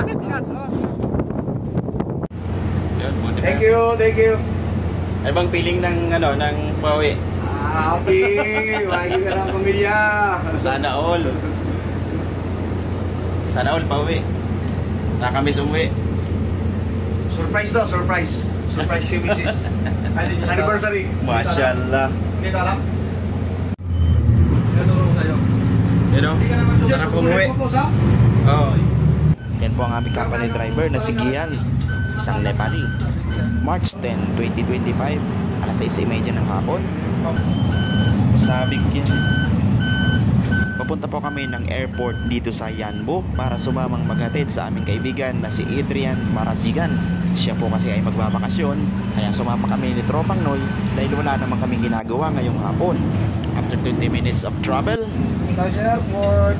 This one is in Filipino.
Ingat. Yun, buti pa. Thank you. Ay bang feeling ng ano, ng pauwi? Happy! Wagi ka ng pamilya! Sana all. Sana all pauwi. Nakakamiss umuwi. Surprise to, surprise. Surprise si Mrs. Anniversary. Mashallah. Hindi ka alam? Sinuturo ko sa'yo. You know, sarap umuwi. Oo. Yan po ang aming company driver na si Gian, isang Nepali. March 10, 2025, alas 6:30 ng hapon. Sabik yan. Papunta po kami ng airport dito sa Yanbo para sumamang maghatid sa aming kaibigan na si Adrian Marazigan. Siya po kasi ay magbabakasyon, kaya sumama kami ni Tropang Noy dahil wala naman kaming ginagawa ngayong hapon. After 20 minutes of travel, Ikaw sa airport.